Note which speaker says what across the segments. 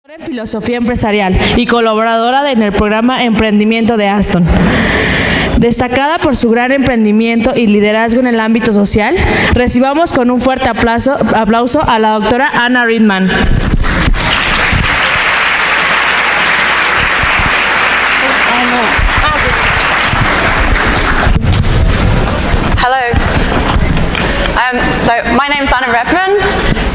Speaker 1: En filosofía empresarial y colaboradora en el programa Emprendimiento de Aston. Destacada por su gran emprendimiento y liderazgo en el ámbito social, recibamos con un fuerte aplauso a la doctora REBMANN.
Speaker 2: Hello. So my name's REBMANN.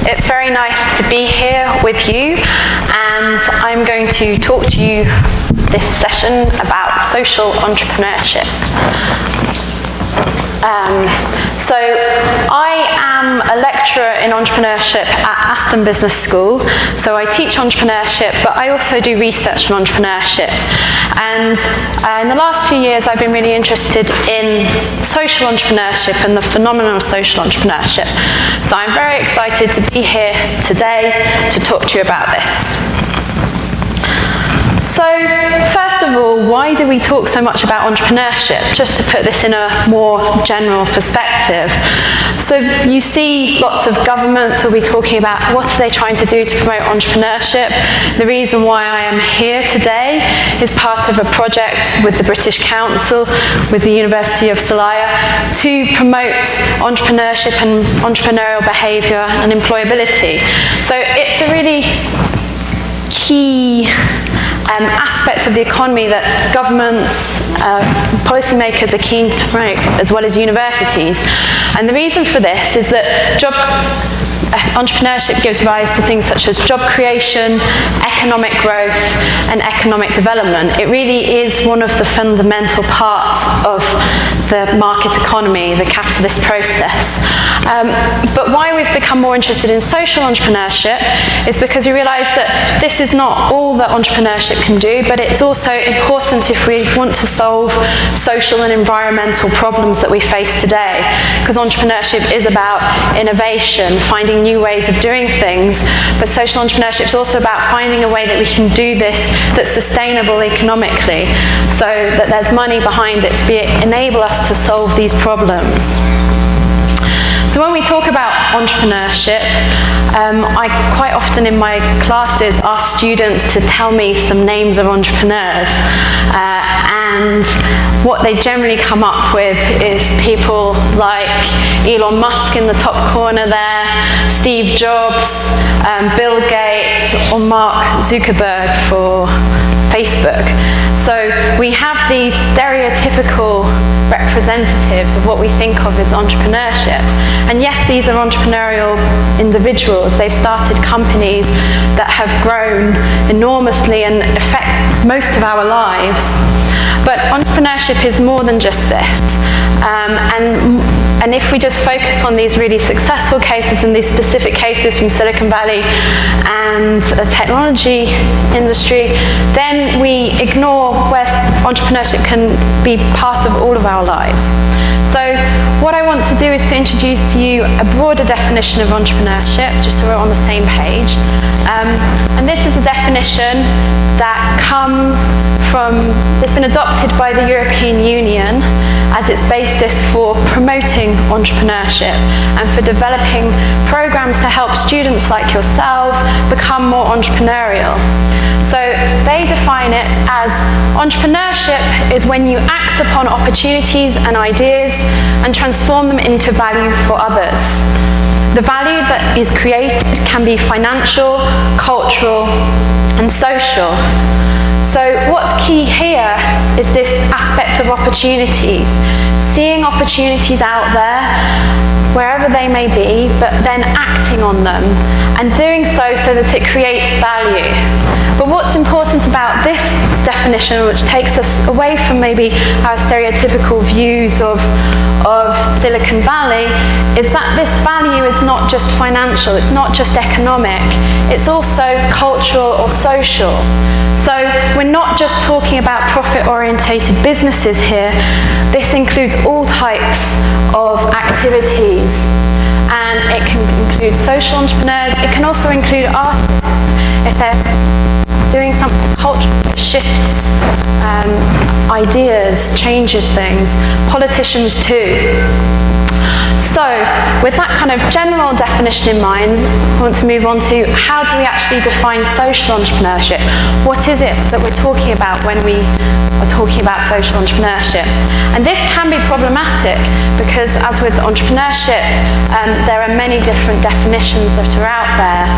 Speaker 2: It's very nice to be here with you, and I'm going to talk to you this session about social entrepreneurship. So I am a lecturer in entrepreneurship at Aston Business School. So I teach entrepreneurship, but I also do research on entrepreneurship. And in the last few years, I've been really interested in social entrepreneurship and the phenomenon of social entrepreneurship. So I'm very excited to be here today to talk to you about this. So, first of all, why do we talk so much about entrepreneurship? Just to put this in a more general perspective. So, you see lots of governments will be talking about what are they trying to do to promote entrepreneurship. The reason why I am here today is part of a project with the British Council, with the University of Celaya, to promote entrepreneurship and entrepreneurial behaviour and employability. So, it's a really key aspect of the economy that governments, policymakers are keen to promote, as well as universities. And the reason for this is that entrepreneurship gives rise to things such as job creation, economic growth, and economic development. It really is one of the fundamental parts of the market economy, the capitalist process. But why we've become more interested in social entrepreneurship is because we realise that this is not all that entrepreneurship can do, but it's also important if we want to solve social and environmental problems that we face today. Because entrepreneurship is about innovation, finding new ways of doing things, but social entrepreneurship is also about finding a way that we can do this that's sustainable economically, so that there's money behind it to enable us to solve these problems. So when we talk about entrepreneurship, I quite often in my classes ask students to tell me some names of entrepreneurs, and what they generally come up with is people like Elon Musk in the top corner there, Steve Jobs, Bill Gates, or Mark Zuckerberg for Facebook. So we have these stereotypical representatives of what we think of as entrepreneurship. And yes, these are entrepreneurial individuals. They've started companies that have grown enormously and affect most of our lives. But entrepreneurship is more than just this. And if we just focus on these really successful cases and these specific cases from Silicon Valley and the technology industry, then we ignore where entrepreneurship can be part of all of our lives. So what I want to do is to introduce to you a broader definition of entrepreneurship, just so we're on the same page. And this is a definition that comes from, it's been adopted by the European Union as its basis for promoting entrepreneurship and for developing programs to help students like yourselves become more entrepreneurial. So they define it as entrepreneurship is when you act upon opportunities and ideas and transform them into value for others. The value that is created can be financial, cultural, and social. So what's key here is this aspect of opportunities, seeing opportunities out there, wherever they may be, but then acting on them, and doing so that it creates value. But what's important about this definition, which takes us away from maybe our stereotypical views of Silicon Valley, is that this value is not just financial, it's not just economic, it's also cultural or social. So we're not just talking about profit-orientated businesses here. This includes all types of activities, and it can include social entrepreneurs. It can also include artists if they're doing something cultural, shifts ideas, changes things. Politicians too. So, with that kind of general definition in mind, I want to move on to how do we actually define social entrepreneurship? What is it that we're talking about when we are talking about social entrepreneurship? And this can be problematic because, as with entrepreneurship, there are many different definitions that are out there,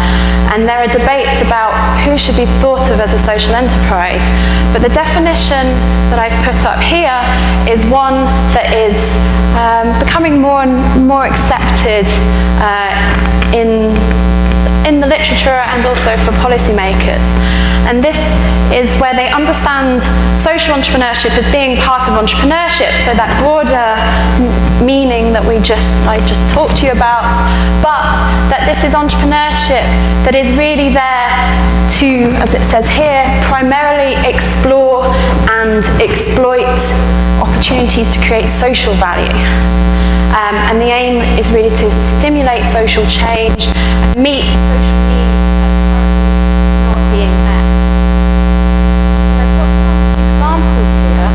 Speaker 2: and there are debates about who should be thought of as a social enterprise. But the definition that I've put up here is one that is becoming more and more accepted in the literature and also for policymakers. And this is where they understand social entrepreneurship as being part of entrepreneurship, so that broader meaning that I just talked to you about, but that this is entrepreneurship that is really there to, as it says here, primarily explore and exploit opportunities to create social value. And the aim is really to stimulate social change and meet social needs that are not being met. So I've got some examples here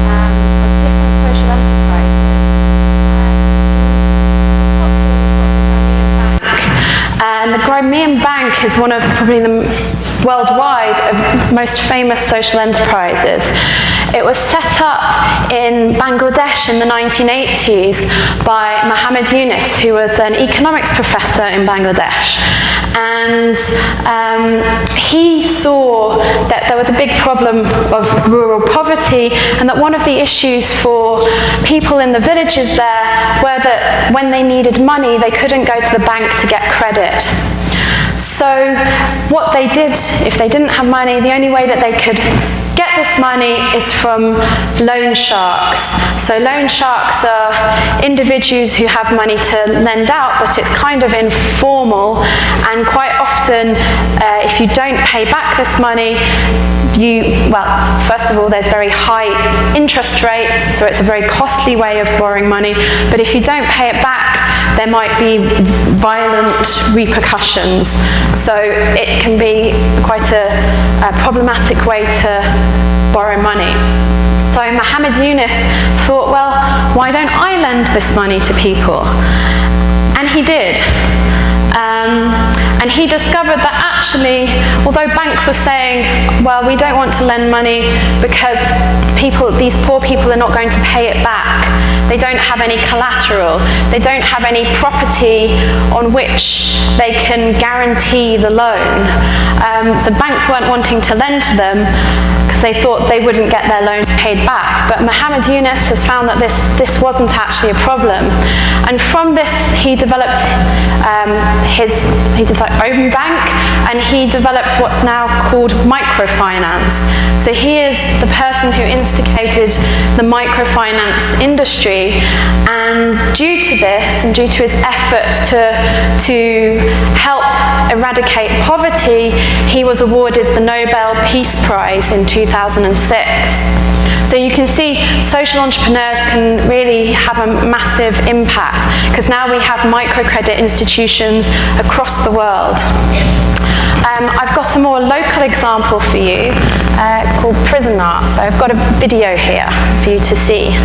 Speaker 2: of different social enterprises. And the Crimean Bank is one of probably the worldwide most famous social enterprises. It was set up in Bangladesh in the 1980s by Muhammad Yunus, who was an economics professor in Bangladesh. And he saw that there was a big problem of rural poverty, and that one of the issues for people in the villages there were that when they needed money, they couldn't go to the bank to get credit. So what they did, if they didn't have money, the only way that they could get this money is from loan sharks. So loan sharks are individuals who have money to lend out, but it's kind of informal, and quite often if you don't pay back this money, first of all, there's very high interest rates, so it's a very costly way of borrowing money, but if you don't pay it back, there might be violent repercussions. So it can be quite a problematic way to borrow money. So Muhammad Yunus thought, well, why don't I lend this money to people? And he did. And he discovered that actually, although banks were saying, well, we don't want to lend money because these poor people are not going to pay it back. They don't have any collateral. They don't have any property on which they can guarantee the loan. So banks weren't wanting to lend to them because they thought they wouldn't get their loan paid back. But Muhammad Yunus has found that this wasn't actually a problem. And from this, he developed own bank, and he developed what's now called microfinance. So he is the person who instigated the microfinance industry, and due to this and due to his efforts to help eradicate poverty, he was awarded the Nobel Peace Prize in 2006. So you can see social entrepreneurs can really have a massive impact, because now we have microcredit institutions across the world. I've got a more local example for you called Prison Art. So I've got a video here for you to see.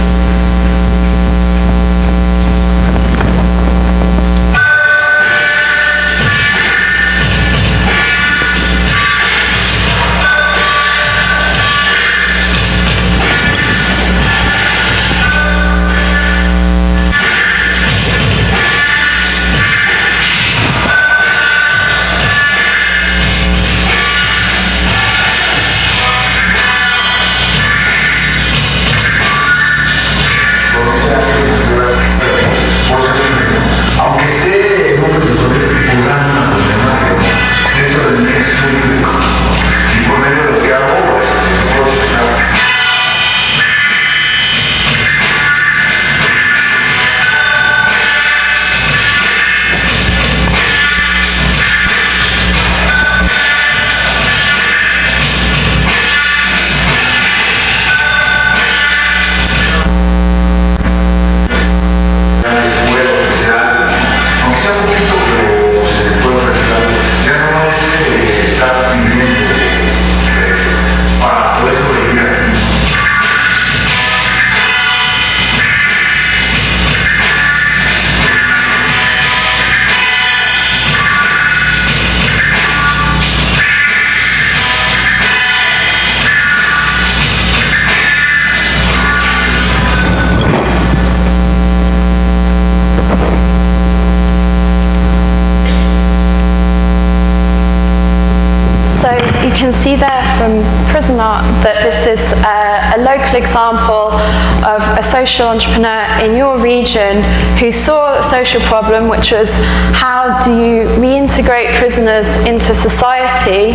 Speaker 2: can see there from Prison Art that this is a local example of a social entrepreneur in your region who saw a social problem, which was how do you reintegrate prisoners into society,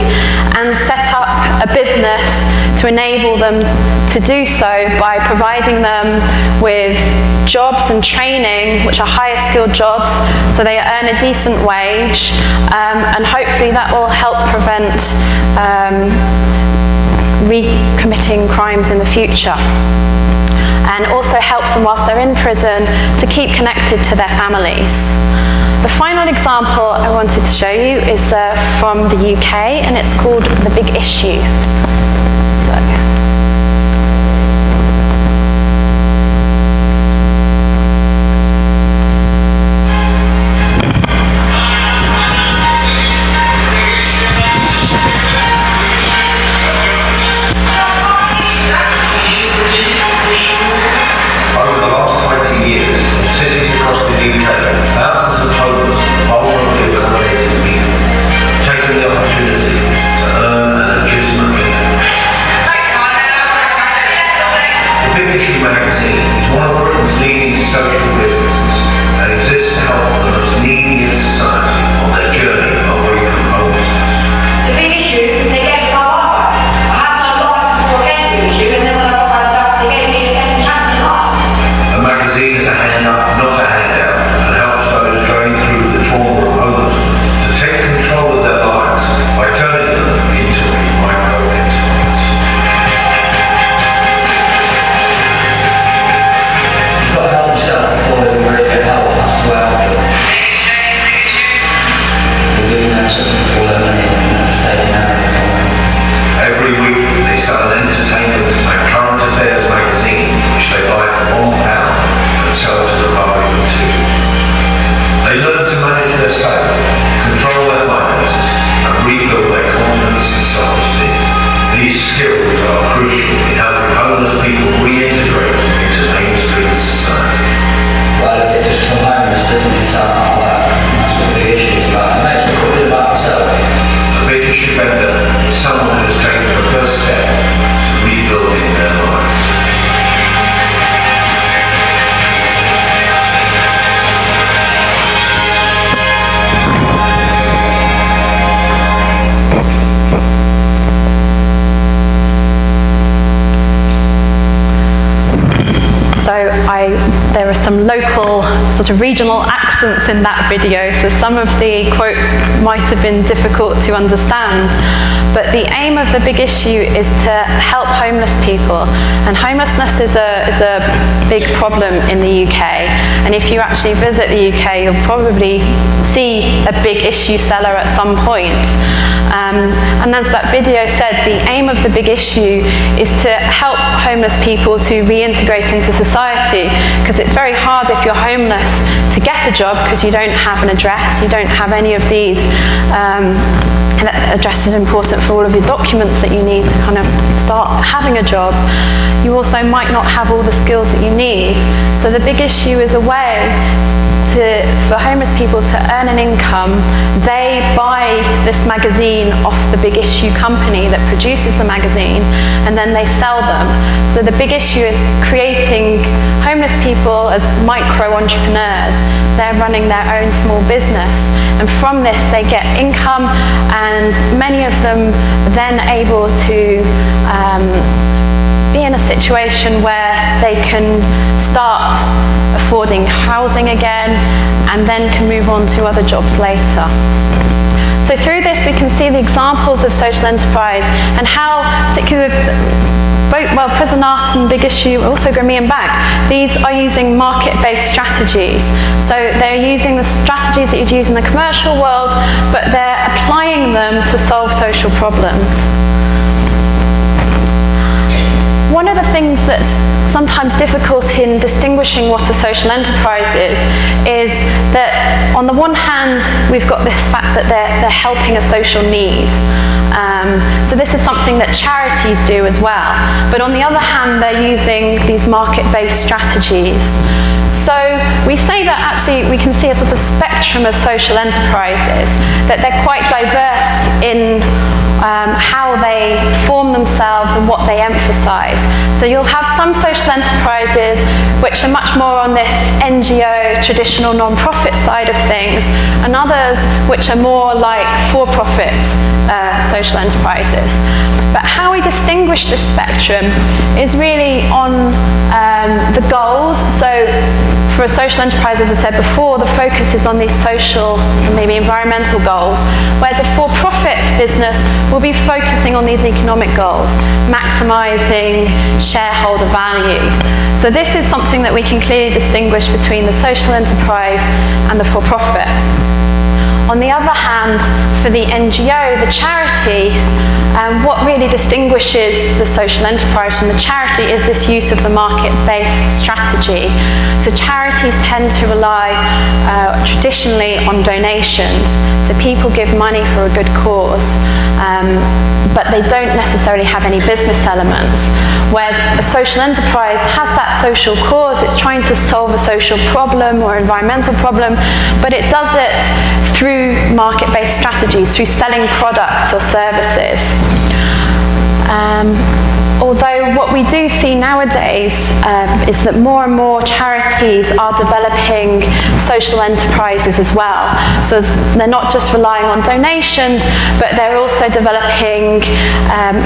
Speaker 2: and set up a business to enable them to do so by providing them with jobs and training, which are higher skilled jobs, so they earn a decent wage, and hopefully that will help prevent recommitting crimes in the future, and also helps them whilst they're in prison to keep connected to their families. The final example I wanted to show you is from the UK, and it's called The Big Issue. So. There are some local, sort of regional accents in that video, so some of the quotes might have been difficult to understand. But the aim of The Big Issue is to help homeless people, and homelessness is a big problem in the UK. And if you actually visit the UK, you'll probably see a Big Issue seller at some point. And as that video said, the aim of The Big Issue is to help homeless people to reintegrate into society, because it's very hard if you're homeless to get a job because you don't have an address, you don't have any of these. That address is important for all of your documents that you need to kind of start having a job. You also might not have all the skills that you need. So The Big Issue is a way for homeless people to earn an income. They buy this magazine off the Big Issue company that produces the magazine, and then they sell them. So The Big Issue is creating homeless people as micro-entrepreneurs. They're running their own small business, and from this they get income, and many of them are then able to be in a situation where they can start affording housing again, and then can move on to other jobs later. So through this we can see the examples of social enterprise, and how, particularly with Prison Art and Big Issue, also REBMANN back, these are using market-based strategies. So they're using the strategies that you'd use in the commercial world, but they're applying them to solve social problems. One of the things that's sometimes difficult in distinguishing what a social enterprise is that on the one hand we've got this fact that they're helping a social need. So this is something that charities do as well. But on the other hand, they're using these market-based strategies. So we say that actually we can see a sort of spectrum of social enterprises, that they're quite diverse in how they form themselves and what they emphasize. So you'll have some social enterprises which are much more on this NGO, traditional non-profit side of things, and others which are more like for-profit social enterprises. But how we distinguish this spectrum is really on the goals. So for a social enterprise, as I said before, the focus is on these social and maybe environmental goals, whereas a for-profit business will be focusing on these economic goals, maximizing shareholder value. So this is something that we can clearly distinguish between the social enterprise and the for-profit. On the other hand, for the NGO, the charity, what really distinguishes the social enterprise from the charity is this use of the market-based strategy. So charities tend to rely traditionally on donations. So people give money for a good cause, but they don't necessarily have any business elements. Whereas a social enterprise has that social cause, it's trying to solve a social problem or environmental problem, but it does it through market-based strategies, through selling products or services. Although what we do see nowadays is that more and more charities are developing social enterprises as well. So they're not just relying on donations, but they're also developing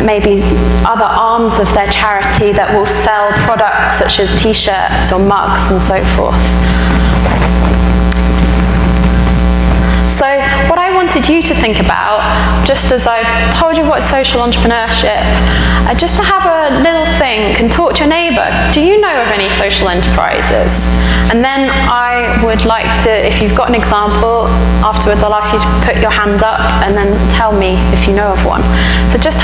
Speaker 2: maybe other arms of their charity that will sell products such as t-shirts or mugs and so forth. So what I wanted you to think about, just as I've told you what social entrepreneurship, just to have a little think and talk to your neighbour. Do you know of any social enterprises? And then I would like to, if you've got an example, afterwards I'll ask you to put your hand up and then tell me if you know of one. So just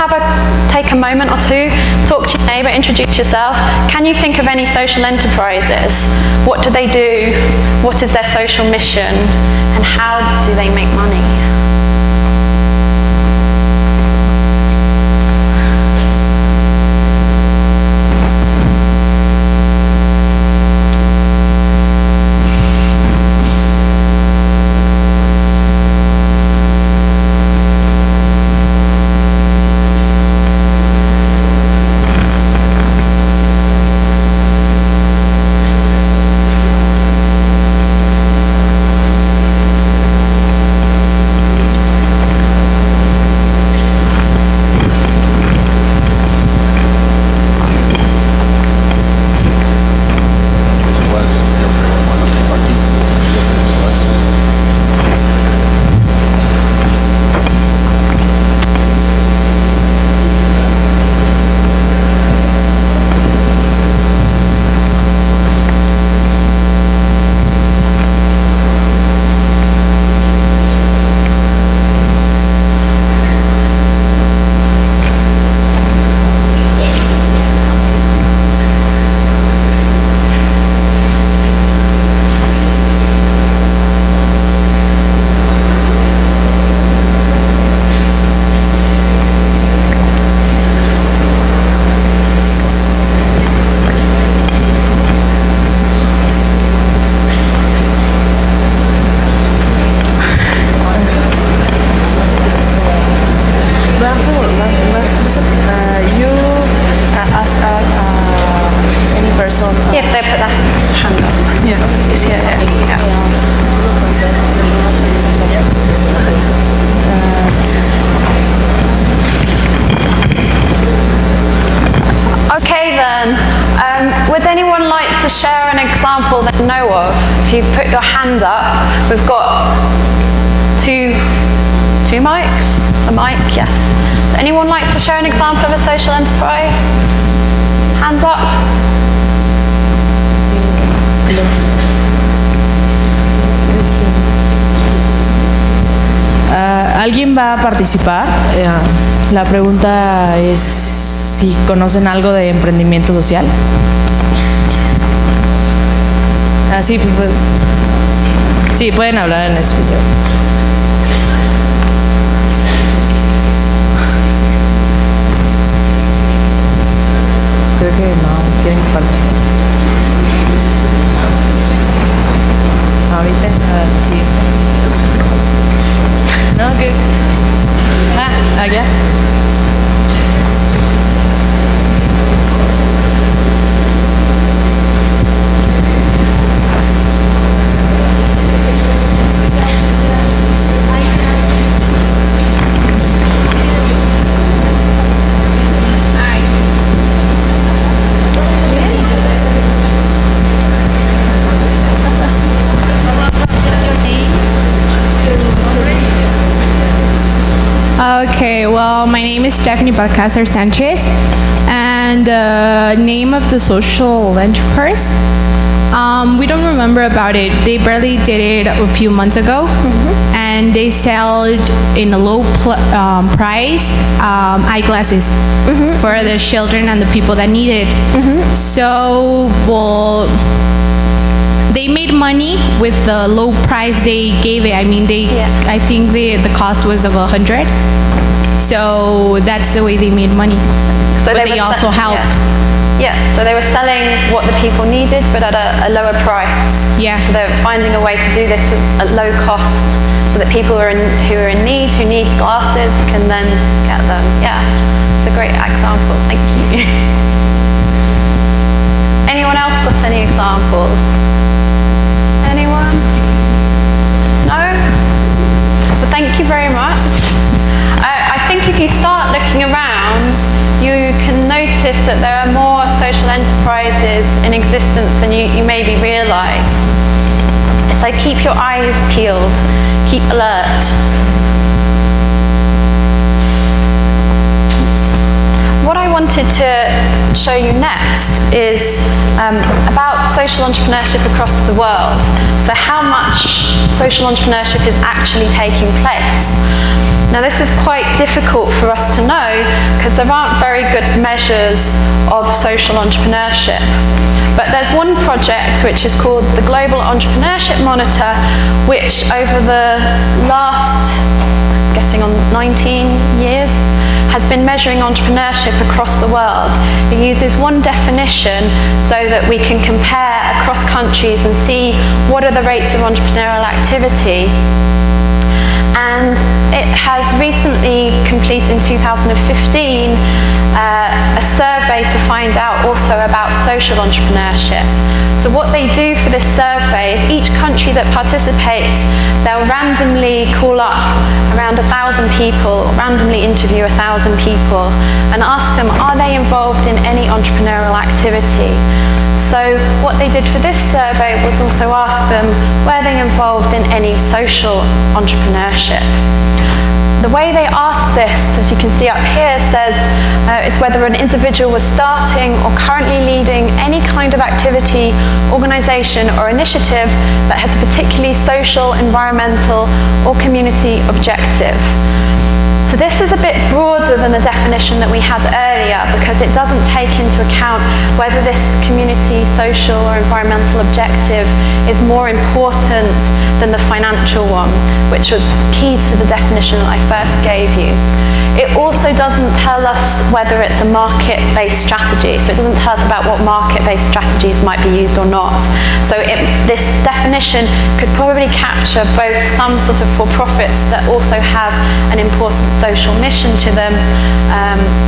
Speaker 2: take a moment or two, talk to your neighbour, introduce yourself. Can you think of any social enterprises? What do they do? What is their social mission? And how do they make money? If they put their hand up. Yeah. It's here. Yeah. Okay then, would anyone like to share an example they know of? If you put your hand up, we've got two mics. A mic, yes. Would anyone like to share an example of a social enterprise? Hands up.
Speaker 1: ¿Alguien va a participar? La pregunta es si conocen algo de emprendimiento social. Sí, sí, pueden hablar en español. Creo que no quieren participar. Ahorita, sí. No, que Allá.
Speaker 3: Okay, well, my name is Stephanie Balcázar Sanchez, and the name of the social enterprise, we don't remember about it. They barely did it a few months ago, and they sold in a low price eyeglasses for the children and the people that need it. So, well, they made money with the low price they gave it. I mean, I think the cost was of 100. So that's the way they made money.
Speaker 2: So
Speaker 3: but they also helped.
Speaker 2: Yeah, so they were selling what the people needed, but at a lower price.
Speaker 3: Yeah.
Speaker 2: So they're finding a way to do this at low cost, so that people who are in need, who need glasses, can then get them. Yeah, it's a great example. Thank you. Anyone else got any examples? Anyone? No? Well, thank you very much. I think if you start looking around, you can notice that there are more social enterprises in existence than you maybe realise. So keep your eyes peeled, keep alert. What I wanted to show you next is about social entrepreneurship across the world. So how much social entrepreneurship is actually taking place. Now this is quite difficult for us to know because there aren't very good measures of social entrepreneurship. But there's one project which is called the Global Entrepreneurship Monitor, which over the last, I'm guessing on 19 years, has been measuring entrepreneurship across the world. It uses one definition so that we can compare across countries and see what are the rates of entrepreneurial activity. And it has recently completed in 2015 a survey to find out also about social entrepreneurship. So what they do for this survey is each country that participates, they'll randomly call up around 1,000 people, randomly interview 1,000 people, and ask them, are they involved in any entrepreneurial activity? So what they did for this survey was also ask them, were they involved in any social entrepreneurship? The way they asked this, as you can see up here, says is whether an individual was starting or currently leading any kind of activity, organisation or initiative that has a particularly social, environmental or community objective. So this is a bit broader than the definition that we had earlier because it doesn't take into account whether this community, social or environmental objective is more important than the financial one, which was key to the definition that I first gave you. It also doesn't tell us whether it's a market-based strategy, so it doesn't tell us about what market-based strategies might be used or not. So this definition could probably capture both some sort of for-profits that also have an important social mission to them,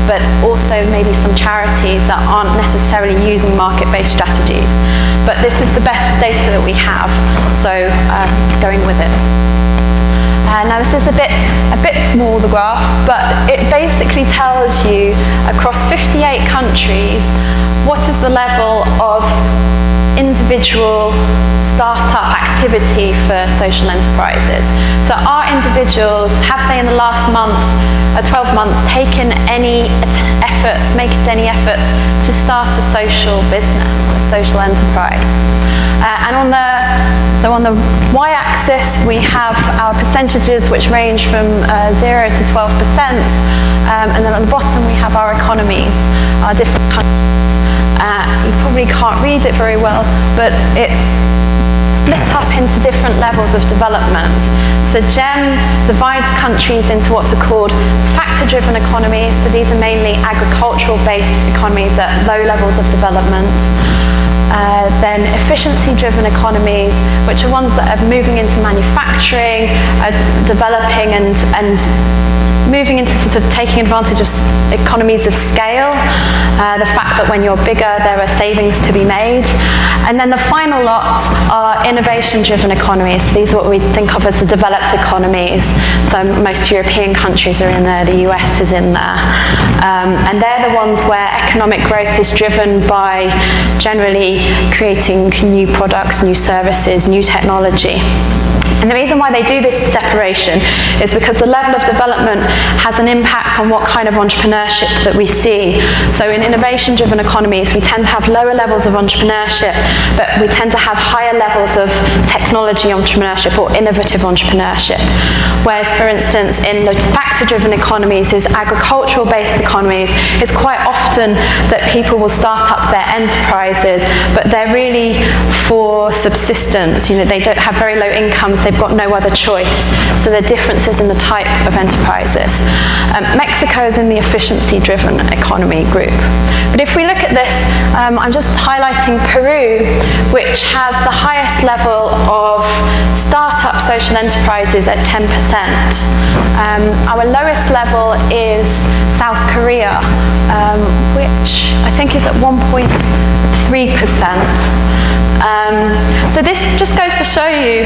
Speaker 2: but also maybe some charities that aren't necessarily using market-based strategies. But this is the best data that we have, so going with it. Now this is a bit small, the graph, but it basically tells you across 58 countries what is the level of individual startup activity for social enterprises. So are individuals, have they in the last 12 months taken any efforts, made any efforts to start a social business, a social enterprise? And on the y-axis we have our percentages which range from 0 to 12%, and then at the bottom we have our economies, our different countries. You probably can't read it very well, but it's split up into different levels of development. So GEM divides countries into what are called factor-driven economies, so these are mainly agricultural-based economies at low levels of development. Then efficiency-driven economies, which are ones that are moving into manufacturing, are developing and moving into sort of taking advantage of economies of scale, the fact that when you're bigger there are savings to be made. And then the final lot are innovation-driven economies. So these are what we think of as the developed economies. So most European countries are in there, the US is in there. And they're the ones where economic growth is driven by generally creating new products, new services, new technology. And the reason why they do this separation is because the level of development has an impact on what kind of entrepreneurship that we see. So in innovation-driven economies, we tend to have lower levels of entrepreneurship, but we tend to have higher levels of technology entrepreneurship or innovative entrepreneurship. Whereas, for instance, in the factor-driven economies, is agricultural-based economies, it's quite often that people will start up their enterprises, but they're really for subsistence. You know, they don't have very low incomes, they've got no other choice. So there are differences in the type of enterprises. Mexico is in the efficiency-driven economy group. But if we look at this, I'm just highlighting Peru, which has the highest level of startup social enterprises at 10%. Our lowest level is South Korea, which I think is at 1.3%. So this just goes to show you,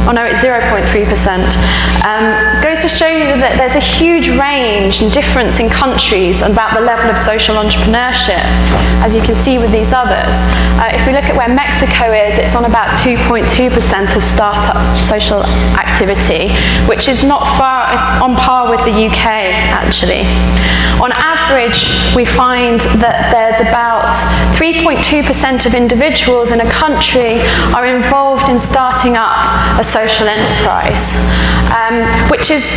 Speaker 2: oh no, it's 0.3%, goes to show you that there's a huge range and difference in countries about the level of social entrepreneurship, as you can see with these others. If we look at where Mexico is, it's on about 2.2% of startup social activity, which is not far, it's on par with the UK, actually. On average, we find that there's about 3.2% of individuals in a country are involved in starting up a social enterprise, which is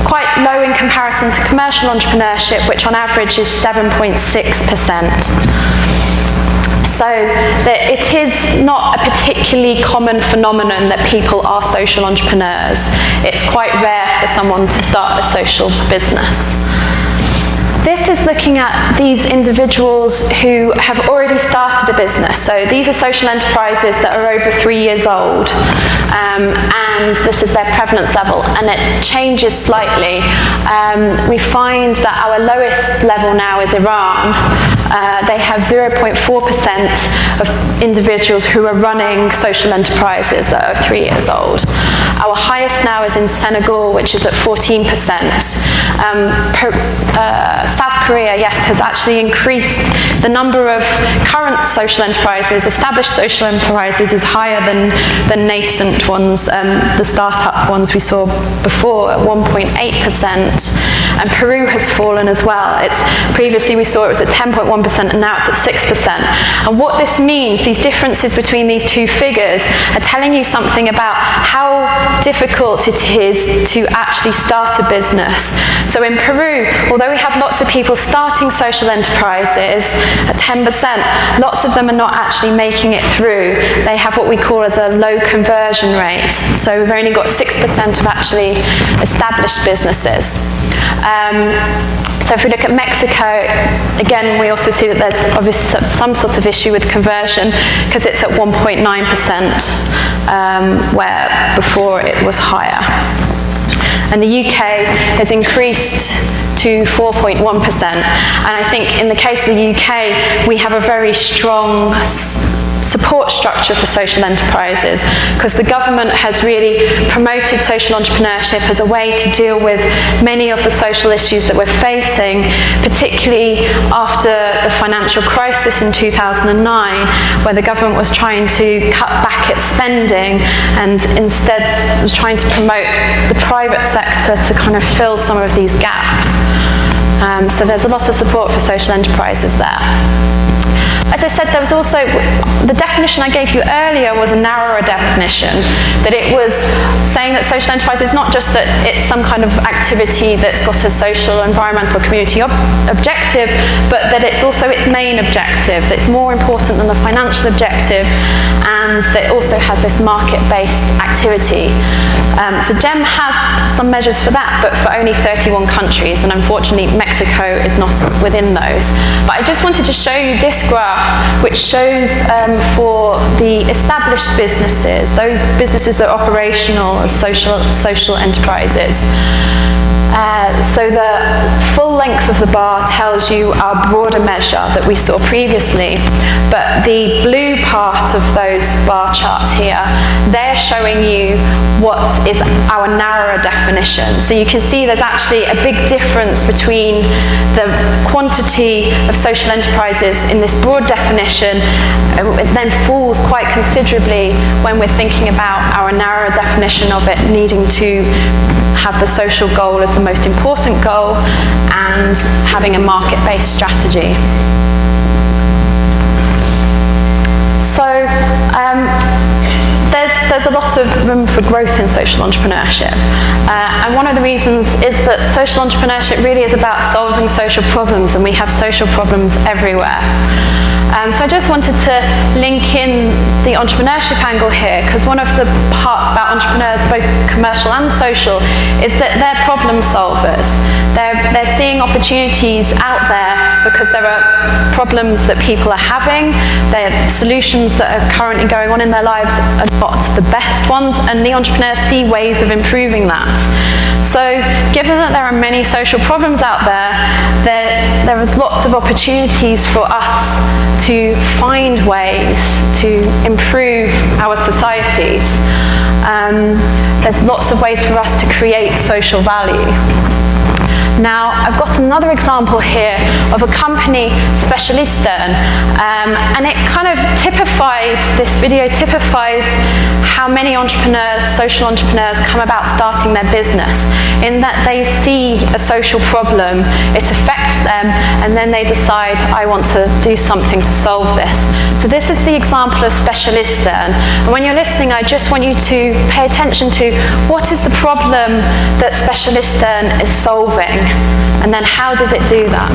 Speaker 2: quite low in comparison to commercial entrepreneurship, which on average is 7.6%. So it is not a particularly common phenomenon that people are social entrepreneurs. It's quite rare for someone to start a social business. This is looking at these individuals who have already started a business. So these are social enterprises that are over 3 years old, and this is their prevalence level, and it changes slightly. We find that our lowest level now is Iran. They have 0.4% of individuals who are running social enterprises that are 3 years old. Our highest now is in Senegal, which is at 14%. South Korea, yes, has actually increased the number of current social enterprises. Established social enterprises is higher than nascent ones, the startup ones we saw before, at 1.8%. And Peru has fallen as well. Previously we saw it was at 10.1% and now it's at 6%. And what this means, these differences between these two figures are telling you something about how difficult it is to actually start a business. So in Peru, although we have lots of people starting social enterprises at 10%, lots of them are not actually making it through. They have what we call as a low conversion rate. So we've only got 6% of actually established businesses. So if we look at Mexico, again, we also see that there's obviously some sort of issue with conversion because it's at 1.9%, where before it was higher. And the UK has increased to 4.1%. And I think in the case of the UK, we have a very strong support structure for social enterprises because the government has really promoted social entrepreneurship as a way to deal with many of the social issues that we're facing, particularly after the financial crisis in 2009, where the government was trying to cut back its spending and instead was trying to promote the private sector to kind of fill some of these gaps. So there's a lot of support for social enterprises there. As I said, there was also, the definition I gave you earlier was a narrower definition, that it was saying that social enterprise is not just that it's some kind of activity that's got a social, environmental, community objective, but that it's also its main objective, that's more important than the financial objective, and that it also has this market-based activity. So GEM has some measures for that, but for only 31 countries, and unfortunately Mexico is not within those. But I just wanted to show you this graph, which shows for the established businesses, those businesses that are operational as social enterprises, So the full length of the bar tells you our broader measure that we saw previously, but the blue part of those bar charts here, they're showing you what is our narrower definition. So you can see there's actually a big difference between the quantity of social enterprises in this broad definition. It then falls quite considerably when we're thinking about our narrower definition of it needing to have the social goal as the most important goal and having a market-based strategy. So there's a lot of room for growth in social entrepreneurship. And one of the reasons is that social entrepreneurship really is about solving social problems, and we have social problems everywhere. So I just wanted to link in the entrepreneurship angle here, because one of the parts about entrepreneurs, both commercial and social, is that they're problem solvers. They're seeing opportunities out there because there are problems that people are having, their solutions that are currently going on in their lives are not the best ones, and the entrepreneurs see ways of improving that. So given that there are many social problems out there, there is lots of opportunities for us to find ways to improve our societies. There's lots of ways for us to create social value. Now, I've got another example here of a company, Specialisten, and it kind of typifies, this video typifies how many entrepreneurs, social entrepreneurs, come about starting their business, in that they see a social problem, it affects them, and then they decide, I want to do something to solve this. So this is the example of Specialisten, and when you're listening, I just want you to pay attention to what is the problem that Specialisten is solving, and then how does it do that?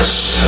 Speaker 4: Stakeholders.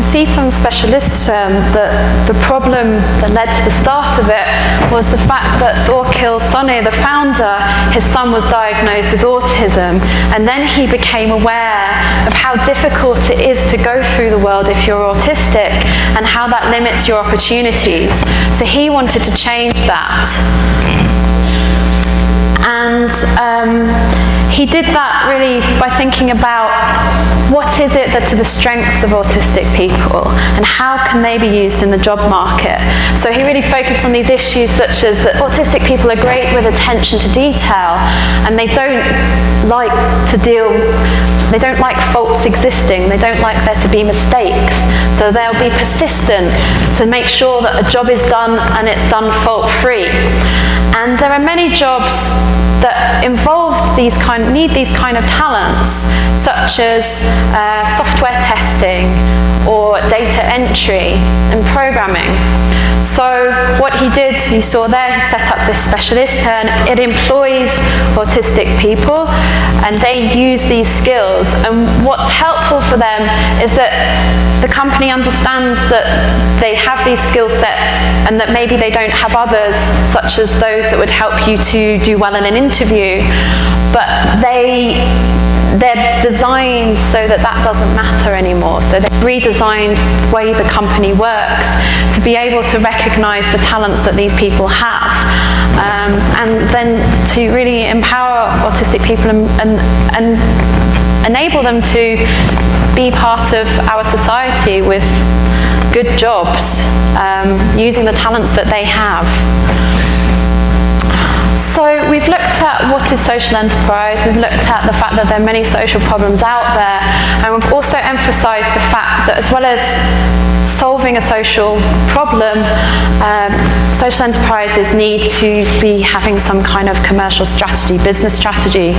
Speaker 2: see from specialists that the problem that led to the start of it was the fact that Thorkild Sonne, the founder, his son was diagnosed with autism, and then he became aware of how difficult it is to go through the world if you're autistic and how that limits your opportunities. So he wanted to change that. And he did that really by thinking about what is it that are the strengths of autistic people and how can they be used in the job market. So he really focused on these issues such as that autistic people are great with attention to detail and they don't like faults existing, they don't like there to be mistakes. So they'll be persistent to make sure that a job is done and it's done fault-free. And there are many jobs that need these kind of talents, such as software testing or data entry and programming. So what he did, you saw there, he set up this specialist and it employs autistic people and they use these skills. And what's helpful for them is that the company understands that they have these skill sets and that maybe they don't have others, such as those that would help you to do well in an interview, but they're designed so that doesn't matter anymore. So they've redesigned the way the company works to be able to recognize the talents that these people have, and then to really empower autistic people and enable them to be part of our society with good jobs, using the talents that they have. So we've looked at what is social enterprise, we've looked at the fact that there are many social problems out there, and we've also emphasised the fact that as well as solving a social problem, social enterprises need to be having some kind of commercial strategy, business strategy,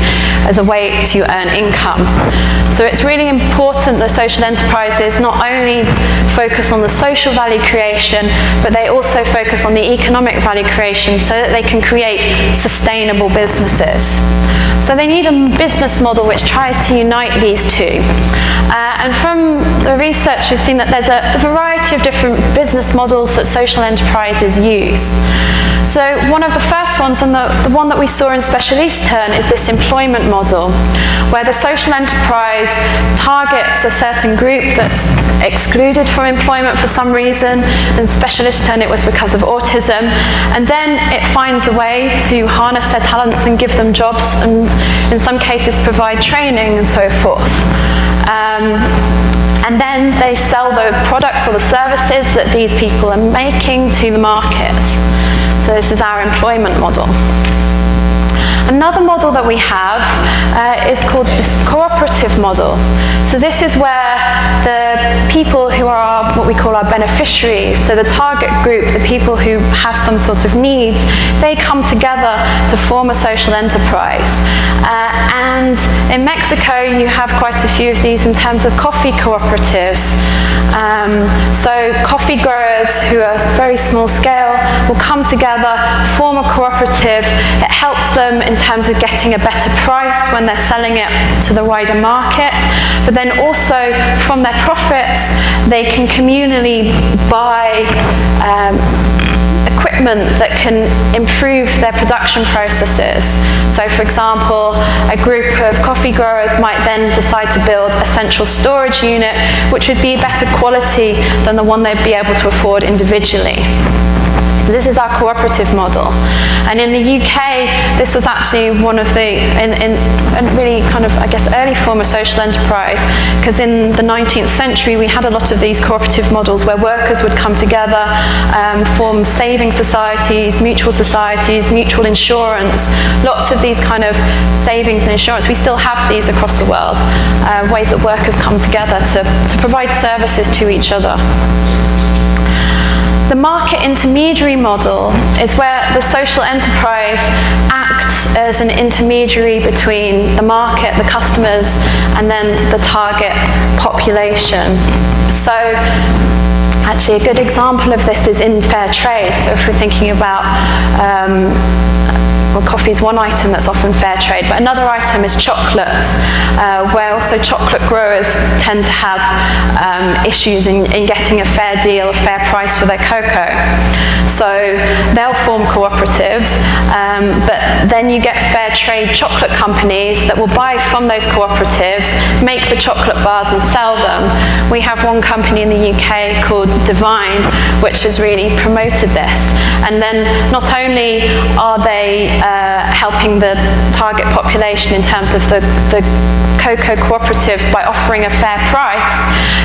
Speaker 2: as a way to earn income. So it's really important that social enterprises not only focus on the social value creation, but they also focus on the economic value creation so that they can create sustainable businesses. So they need a business model which tries to unite these two. And from the research, we've seen that there's a variety of different business models that social enterprises use. So one of the first ones, and the one that we saw in Specialisten, is this employment model, where the social enterprise targets a certain group that's excluded from employment for some reason. In Specialisten, it was because of autism. And then it finds a way to harness their talents and give them jobs, and in some cases provide training and so forth. And then they sell the products or the services that these people are making to the market. So this is our employment model. Another model that we have is called this cooperative model. So this is where the people who are what we call our beneficiaries, so the target group, the people who have some sort of needs, they come together to form a social enterprise. And in Mexico, you have quite a few of these in terms of coffee cooperatives. So coffee growers who are very small scale will come together, form a cooperative. It helps them in terms of getting a better price when they're selling it to the wider market, but then also from their profits they can communally buy equipment that can improve their production processes. So for example, a group of coffee growers might then decide to build a central storage unit which would be better quality than the one they'd be able to afford individually. This is our cooperative model. And in the UK, this was actually one of the, in really kind of, I guess, early form of social enterprise, because in the 19th century, we had a lot of these cooperative models where workers would come together, form saving societies, mutual insurance, lots of these kind of savings and insurance. We still have these across the world, ways that workers come together to provide services to each other. The market intermediary model is where the social enterprise acts as an intermediary between the market, the customers, and then the target population. So actually a good example of this is in fair trade. So if we're thinking about well, coffee is one item that's often fair trade, but another item is chocolate, where also chocolate growers tend to have issues in getting a fair deal, a fair price for their cocoa. So they'll form cooperatives, but then you get fair trade chocolate companies that will buy from those cooperatives, make the chocolate bars and sell them. We have one company in the UK called Divine, which has really promoted this. And then not only are they helping the target population in terms of the cocoa cooperatives by offering a fair price,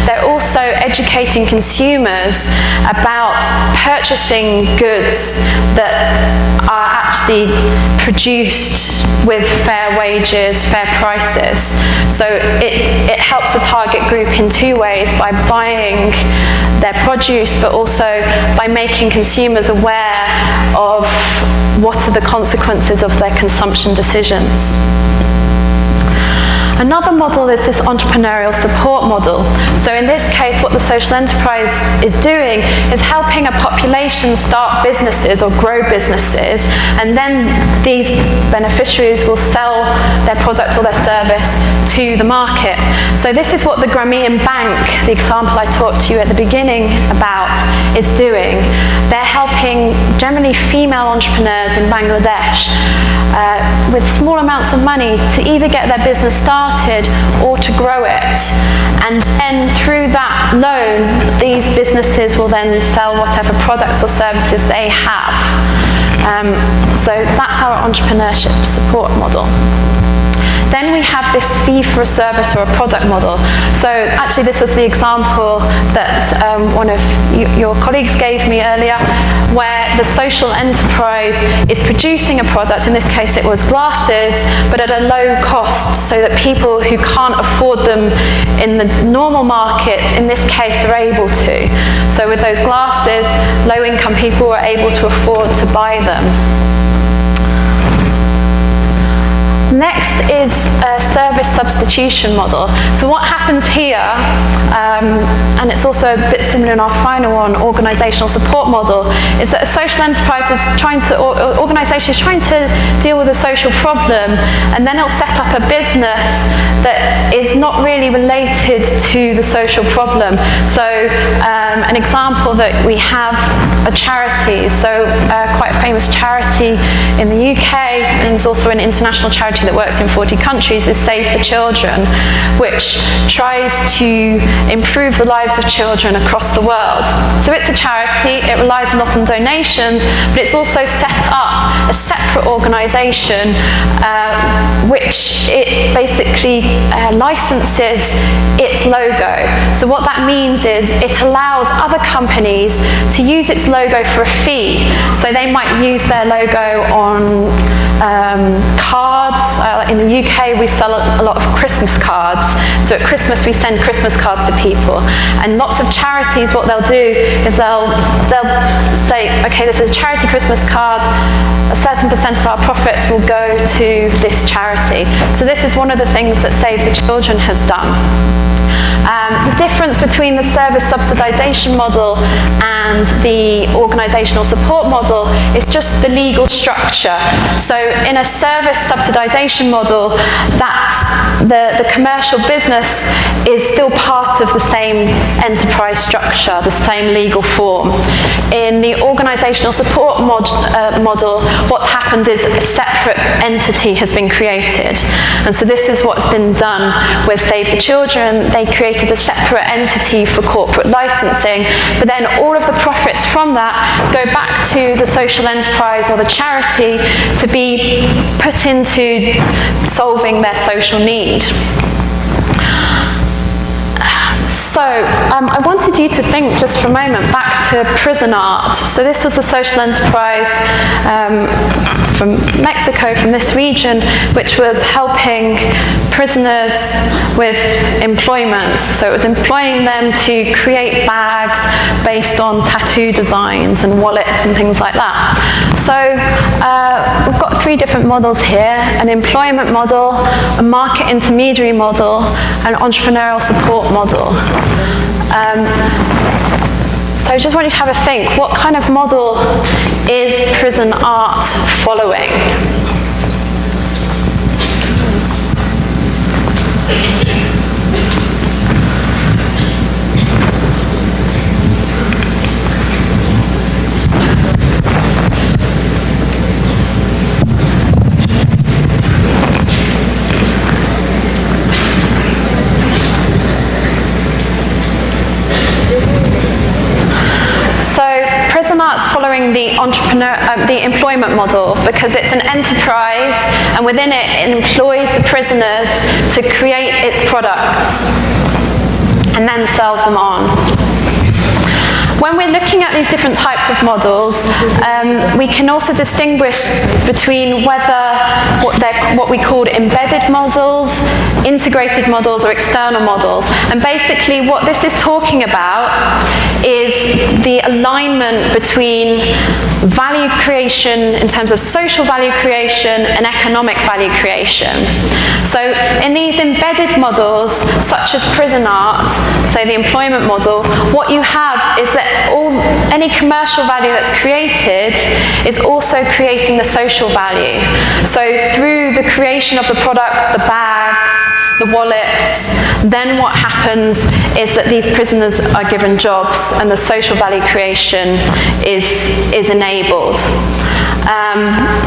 Speaker 2: they're also educating consumers about purchasing goods that are actually produced with fair wages, fair prices. So it helps the target group in two ways, by buying their produce, but also by making consumers aware of what are the consequences of their consumption decisions. Another model is this entrepreneurial support model. So in this case, what the social enterprise is doing is helping a population start businesses or grow businesses, and then these beneficiaries will sell their product or their service to the market. So this is what the Grameen Bank, the example I talked to you at the beginning about, is doing. They're helping generally female entrepreneurs in Bangladesh with small amounts of money to either get their business started or to grow it. And then through that loan, these businesses will then sell whatever products or services they have. So that's our entrepreneurship support model. Then we have this fee for a service or a product model. So actually this was the example that one of your colleagues gave me earlier, where the social enterprise is producing a product, in this case it was glasses, but at a low cost, so that people who can't afford them in the normal market, in this case, are able to. So with those glasses, low-income people were able to afford to buy them. Next is a service substitution model. So what happens here, and it's also a bit similar in our final one, organisational support model, is that a social enterprise is trying to, or organisation is trying to deal with a social problem, and then it'll set up a business that is not really related to the social problem. So an example that we have are charities. So quite a famous charity in the UK, and it's also an international charity that works in 40 countries, is Save the Children, which tries to improve the lives of children across the world. So it's a charity, it relies a lot on donations, but it's also set up a separate organisation which it basically licenses its logo. So what that means is it allows other companies to use its logo for a fee. So they might use their logo on cards. In the UK, we sell a lot of Christmas cards. So at Christmas, we send Christmas cards to people. And lots of charities, what they'll do is they'll say, okay, this is a charity Christmas card. A certain percent of our profits will go to this charity. So this is one of the things that Save the Children has done. The difference between the service subsidisation model and the organisational support model is just the legal structure. So in a service subsidisation model, that the commercial business is still part of the same enterprise structure, the same legal form. In the organisational support model, what's happened is a separate entity has been created. And so this is what's been done with Save the Children. They created a separate entity for corporate licensing, but then all of the profits from that go back to the social enterprise or the charity to be put into solving their social need. So I wanted you to think just for a moment back to prison art. So this was a social enterprise from Mexico, from this region, which was helping prisoners with employment. So it was employing them to create bags based on tattoo designs and wallets and things like that. So we've got three different models here: an employment model, a market intermediary model, and an entrepreneurial support model. So I just want you to have a think, what kind of model is prison art following? Prison art's following the employment model because it's an enterprise, and within it, it employs the prisoners to create its products and then sells them on. When we're looking at these different types of models, we can also distinguish between whether what we called embedded models, integrated models, or external models. And basically what this is talking about is the alignment between value creation in terms of social value creation and economic value creation. So in these embedded models, such as prison art, so the employment model, what you have is that any commercial value that's created is also creating the social value. So through the creation of the products, the bags, the wallets, then what happens is that these prisoners are given jobs and the social value creation is enabled.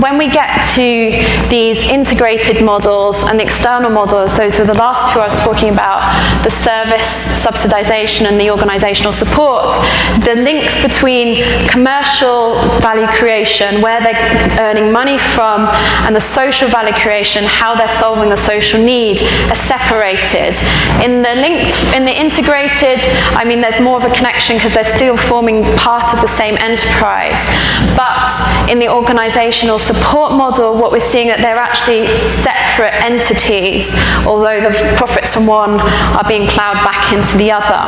Speaker 2: When we get to these integrated models and the external models, those were the last two I was talking about, the service subsidization and the organizational support, the links between commercial value creation, where they're earning money from, and the social value creation, how they're solving the social need, are separated. In the integrated, I mean, there's more of a connection because they're still forming part of the same enterprise. But in the organizational support model, what we're seeing that they're actually separate entities, although the profits from one are being plowed back into the other.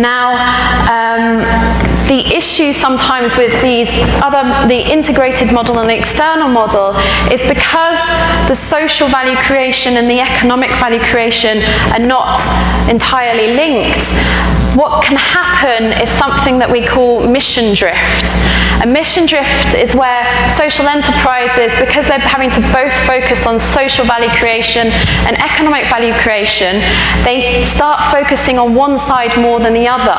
Speaker 2: Now, the issue sometimes with the integrated model and the external model is because the social value creation and the economic value creation are not entirely linked. What can happen is something that we call mission drift. A mission drift is where social enterprises, because they're having to both focus on social value creation and economic value creation, they start focusing on one side more than the other.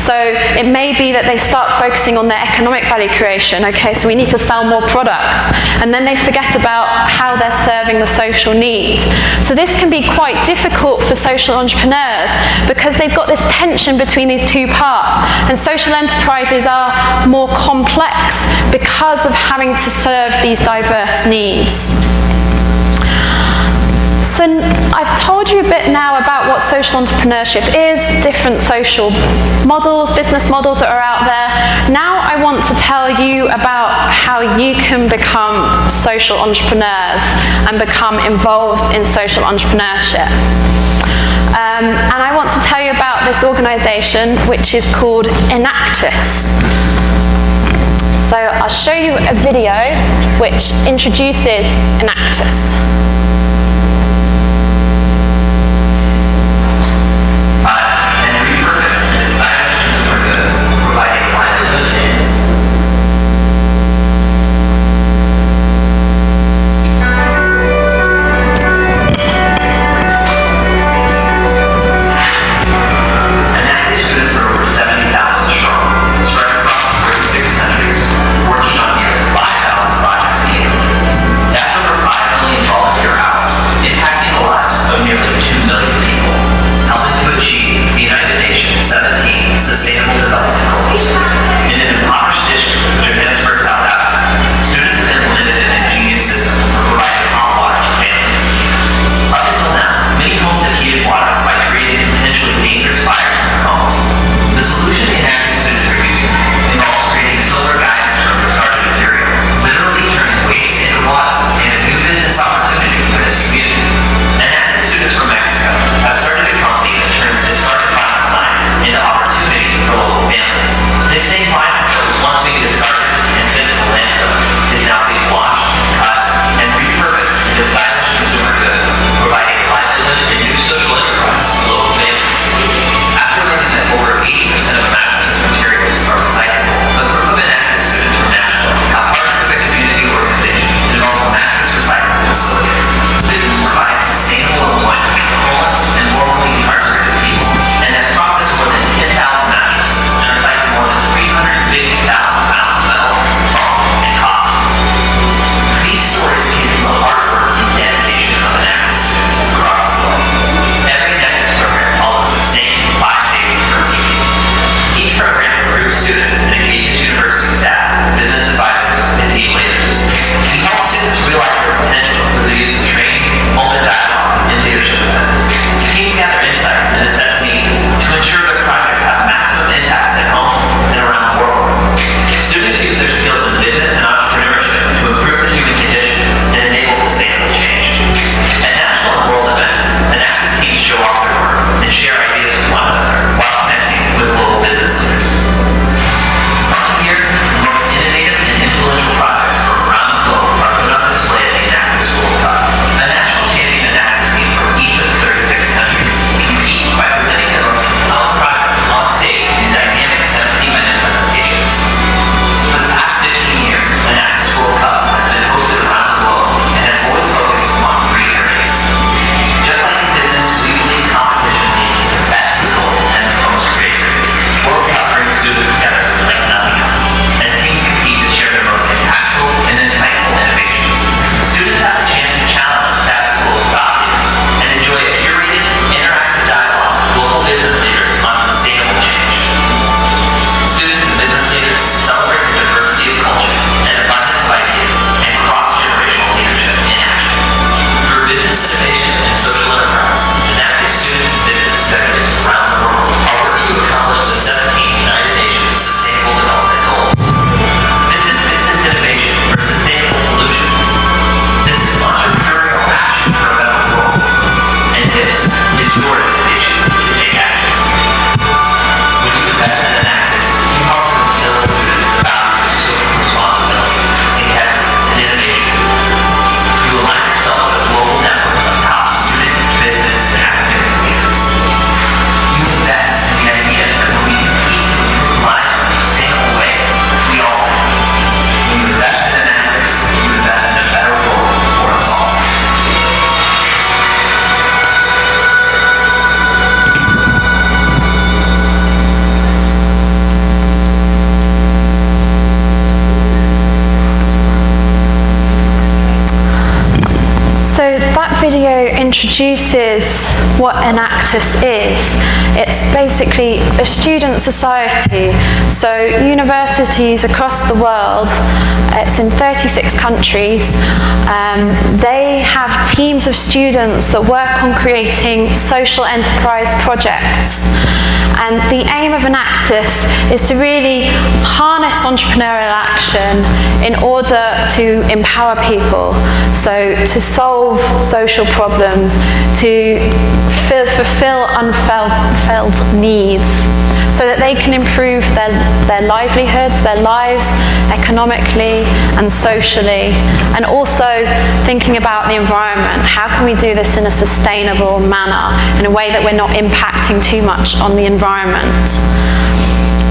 Speaker 2: So it may be that they start focusing on their economic value creation. Okay, so we need to sell more products. And then they forget about how they're serving the social need. So this can be quite difficult for social entrepreneurs because they've got this tension between these two parts. And social enterprises are more complex because of having to serve these diverse needs. So I've told you a bit now about what social entrepreneurship is, different social models, business models that are out there. Now I want to tell you about how you can become social entrepreneurs and become involved in social entrepreneurship. And I want to tell you about this organization which is called Enactus. So I'll show you a video which introduces Enactus.
Speaker 4: That's over 5 million volunteer hours.
Speaker 2: introduces what Enactus is. It's basically a student society. So universities across the world, it's in 36 countries, they have teams of students that work on creating social enterprise projects. And the aim of Enactus is to really harness entrepreneurial action in order to empower people. So to solve social problems, to fulfill unfulfilled needs, so that they can improve their livelihoods, their lives economically and socially, and also thinking about the environment. How can we do this in a sustainable manner, in a way that we're not impacting too much on the environment?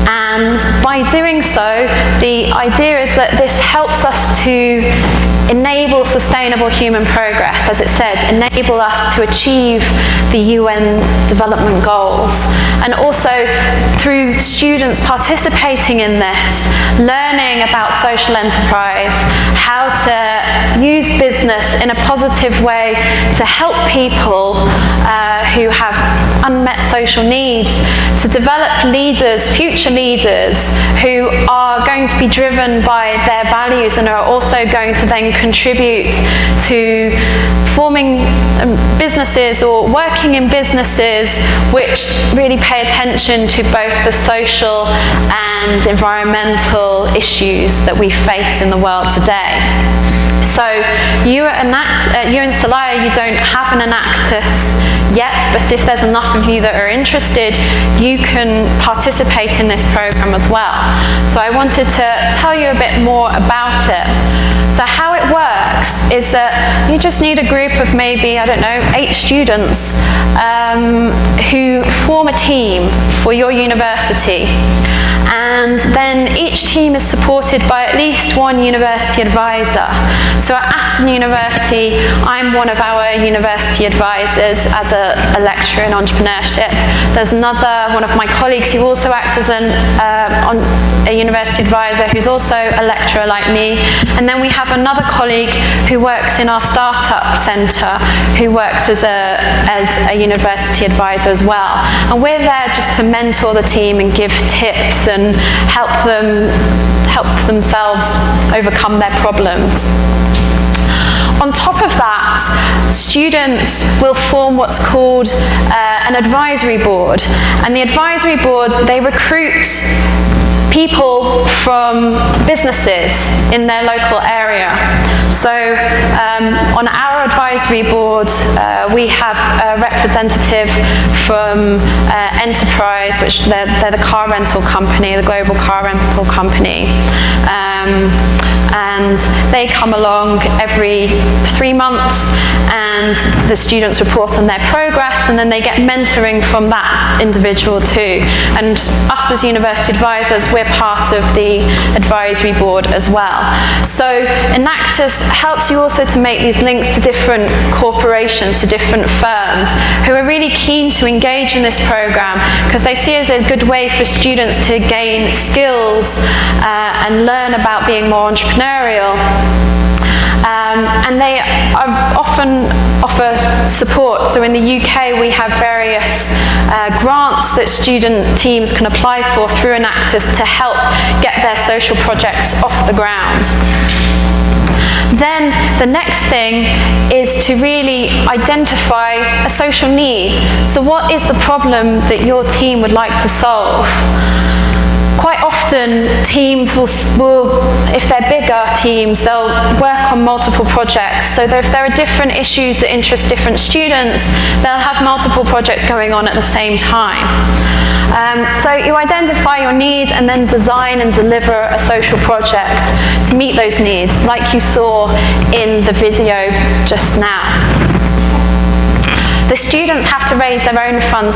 Speaker 2: And by doing so, the idea is that this helps us to enable sustainable human progress, as it said, enable us to achieve the UN development goals. And also, through students participating in this, learning about social enterprise, how to use business in a positive way to help people who have unmet social needs, to develop leaders, future leaders, who are going to be driven by their values and are also going to then contribute to forming businesses or working in businesses which really pay attention to both the social and environmental issues that we face in the world today. So you in Celaya, you don't have an Enactus yet, but if there's enough of you that are interested, you can participate in this program as well. So I wanted to tell you a bit more about it. So how it works is that you just need a group of maybe, 8 students who form a team for your university. And then each team is supported by at least one university advisor. So at Aston University, I'm one of our university advisors as a lecturer in entrepreneurship. There's another one of my colleagues who also acts as a university advisor, who's also a lecturer like me. And then we have another colleague who works in our startup centre, who works as a university advisor as well. And we're there just to mentor the team and give tips and help themselves overcome their problems. On top of that, students will form what's called an advisory board. And the advisory board, they recruit people from businesses in their local area. So on our advisory board, we have a representative from Enterprise, which they're the car rental company, the global car rental company. And they come along every 3 months, and the students report on their progress, and then they get mentoring from that individual too. And us as university advisors, we're part of the advisory board as well. So Enactus helps you also to make these links to different corporations, to different firms who are really keen to engage in this program, because they see it as a good way for students to gain skills and learn about being more entrepreneurial. And they often offer support. So in the UK, we have various grants that student teams can apply for through Enactus to help get their social projects off the ground. Then the next thing is to really identify a social need. So what is the problem that your team would like to solve? Quite often, teams will, if they're bigger teams, they'll work on multiple projects. So if there are different issues that interest different students, they'll have multiple projects going on at the same time. So you identify your needs and then design and deliver a social project to meet those needs, like you saw in the video just now. the students have to raise their own funds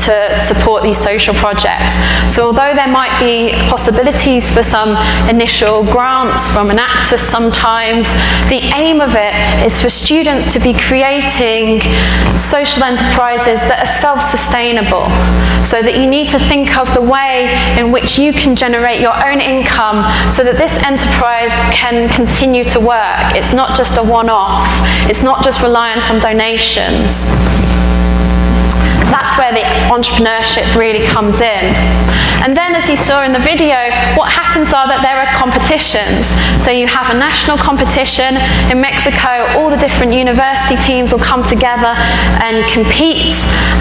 Speaker 2: to support these social projects. So although there might be possibilities for some initial grants from Enactus sometimes, the aim of it is for students to be creating social enterprises that are self-sustainable, so that you need to think of the way in which you can generate your own income so that this enterprise can continue to work. It's not just a one-off. It's not just reliant on donations. So that's where the entrepreneurship really comes in. And then, as you saw in the video, what happens are that there are competitions. So you have a national competition in Mexico, all the different university teams will come together and compete,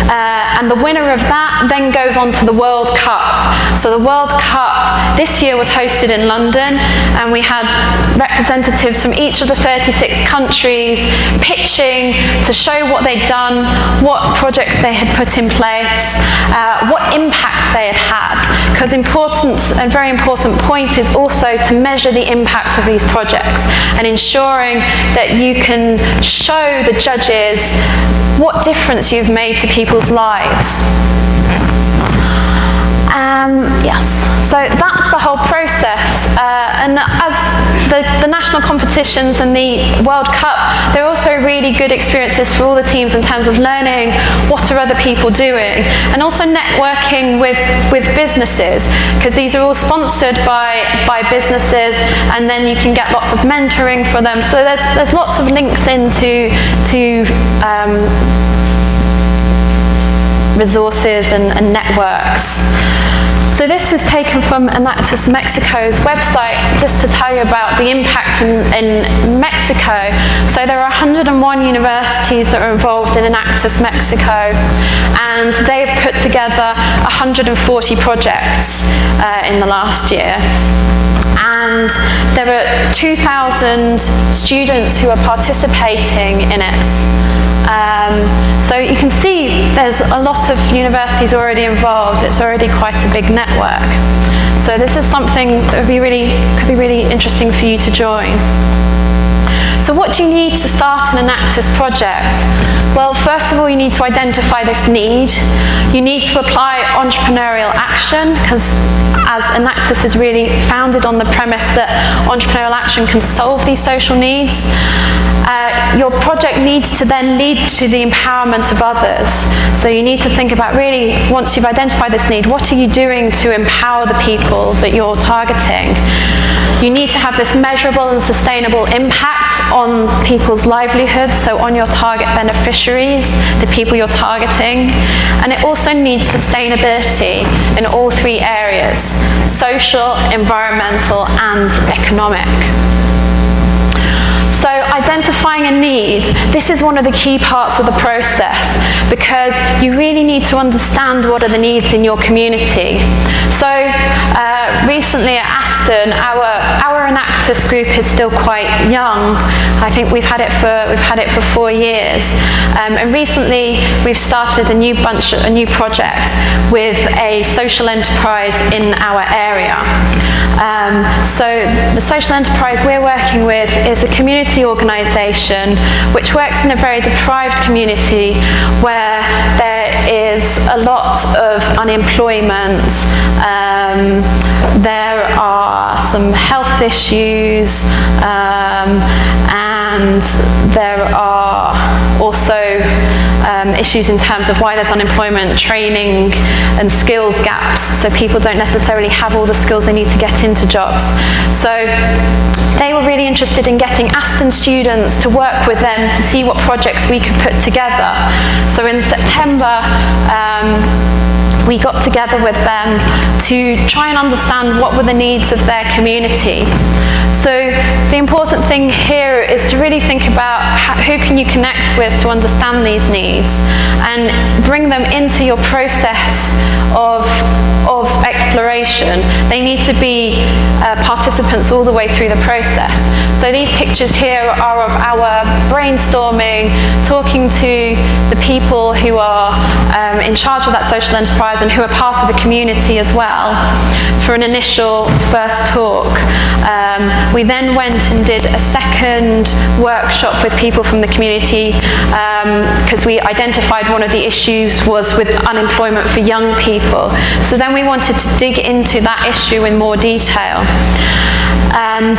Speaker 2: and the winner of that then goes on to the World Cup. So the World Cup this year was hosted in London, and we had representatives from each of the 36 countries pitching to show what they'd done, what projects they had put in place, what impact they had had. Because a very important point is also to measure the impact of these projects and ensuring that you can show the judges what difference you've made to people's lives. Yes, so that's the whole process. And as the national competitions and the World Cup, they're also really good experiences for all the teams in terms of learning what are other people doing, and also networking with businesses, because these are all sponsored by businesses, and then you can get lots of mentoring for them. So there's lots of links into resources and networks. So this is taken from Enactus Mexico's website, just to tell you about the impact in Mexico. So there are 101 universities that are involved in Enactus Mexico, and they've put together 140 projects in the last year. And there are 2,000 students who are participating in it. So you can see there's a lot of universities already involved. It's already quite a big network. So this is something that could be really interesting for you to join. So what do you need to start an Enactus project? Well, first of all, you need to identify this need. You need to apply entrepreneurial action, because as Enactus is really founded on the premise that entrepreneurial action can solve these social needs. Your project needs to then lead to the empowerment of others. So you need to think about, really, once you've identified this need, what are you doing to empower the people that you're targeting? You need to have this measurable and sustainable impact on people's livelihoods, so on your target beneficiaries, the people you're targeting. And it also needs sustainability in all three areas: social, environmental, and economic. So identifying a need, this is one of the key parts of the process, because you really need to understand what are the needs in your community. So recently at Aston, our Enactus group is still quite young. I think we've had it for 4 years. And recently we've started a new project with a social enterprise in our area. So the social enterprise we're working with is a community organisation which works in a very deprived community where there is a lot of unemployment, there are some health issues, and there are also issues in terms of why there's unemployment, training and skills gaps, so people don't necessarily have all the skills they need to get into jobs. So they were really interested in getting Aston students to work with them to see what projects we could put together. So in September, we got together with them to try and understand what were the needs of their community. So the important thing here is to really think about who can you connect with to understand these needs, and bring them into your process of of exploration. They need to be participants all the way through the process. So these pictures here are of our brainstorming, talking to the people who are in charge of that social enterprise and who are part of the community as well for an initial first talk. We then went and did a second workshop with people from the community because we identified one of the issues was with unemployment for young people. So then we wanted to dig into that issue in more detail. And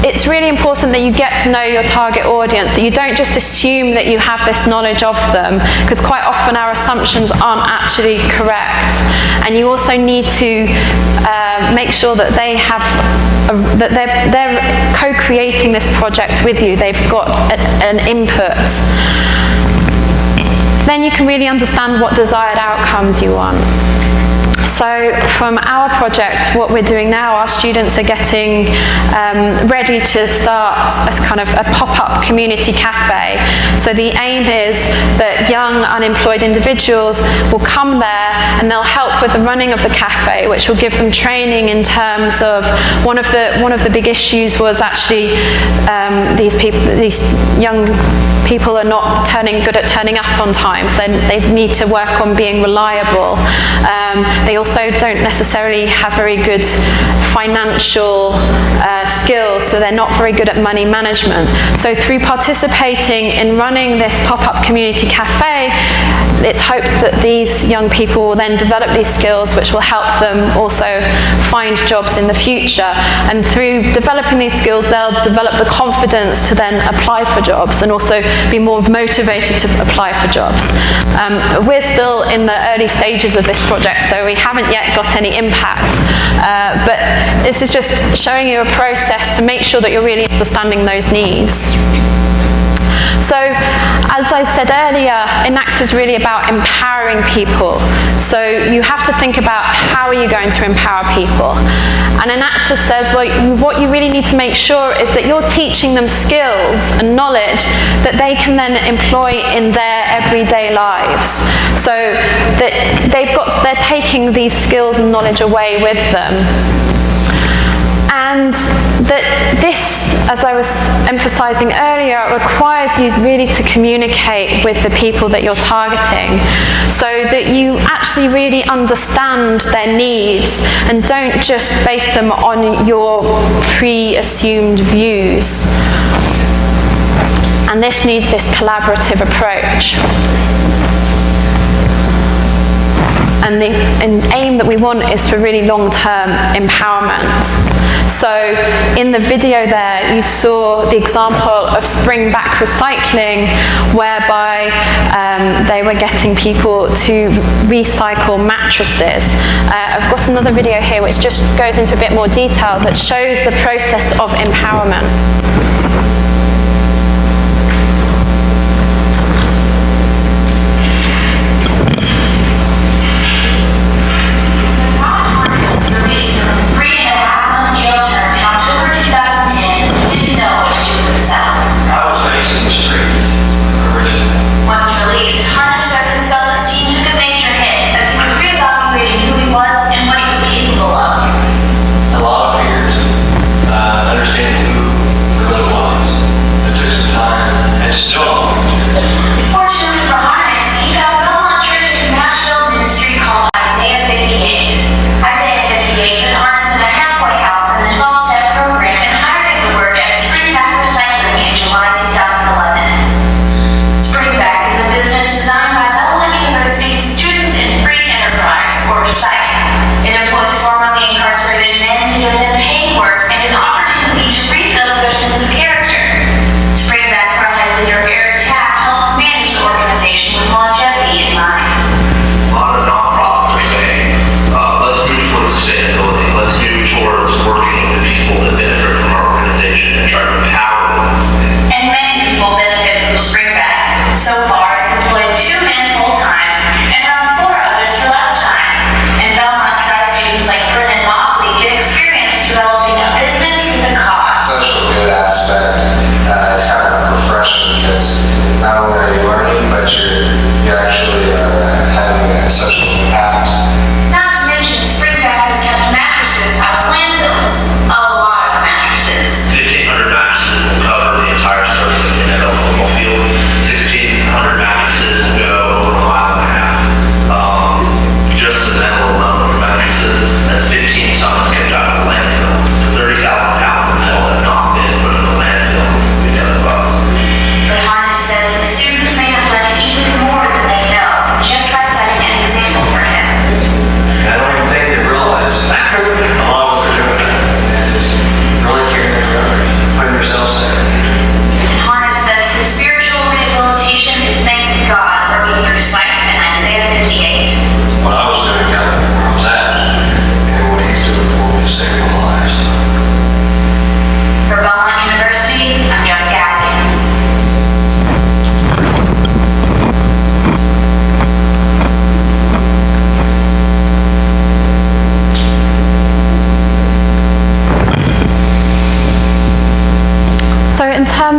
Speaker 2: it's really important that you get to know your target audience, that you don't just assume that you have this knowledge of them, because quite often our assumptions aren't actually correct. And you also need to make sure that they have, that they're co-creating this project with you. They've got an input. Then you can really understand what desired outcomes you want. So from our project, what we're doing now, our students are getting ready to start as kind of a pop-up community cafe. So the aim is that young unemployed individuals will come there and they'll help with the running of the cafe, which will give them training in terms of one of the big issues was actually these young people are not good at turning up on time, so they need to work on being reliable. They also don't necessarily have very good financial skills, so they're not very good at money management. So through participating in running this pop-up community cafe, it's hoped that these young people will then develop these skills which will help them also find jobs in the future. And through developing these skills, they'll develop the confidence to then apply for jobs and also be more motivated to apply for jobs. We're still in the early stages of this project, so we haven't yet got any impact. But this is just showing you a process to make sure that you're really understanding those needs. So, as I said earlier, ENACT is really about empowering people. So you have to think about how are you going to empower people. And ENACT says, well, what you really need to make sure is that you're teaching them skills and knowledge that they can then employ in their everyday lives. So that they're taking these skills and knowledge away with them. And that this, as I was emphasizing earlier, requires you really to communicate with the people that you're targeting so that you actually really understand their needs and don't just base them on your pre-assumed views. And this needs this collaborative approach. And the aim that we want is for really long-term empowerment. So in the video there, you saw the example of Spring Back Recycling, whereby they were getting people to recycle mattresses. I've got another video here which just goes into a bit more detail that shows the process of empowerment.
Speaker 4: A lot of fears, understanding who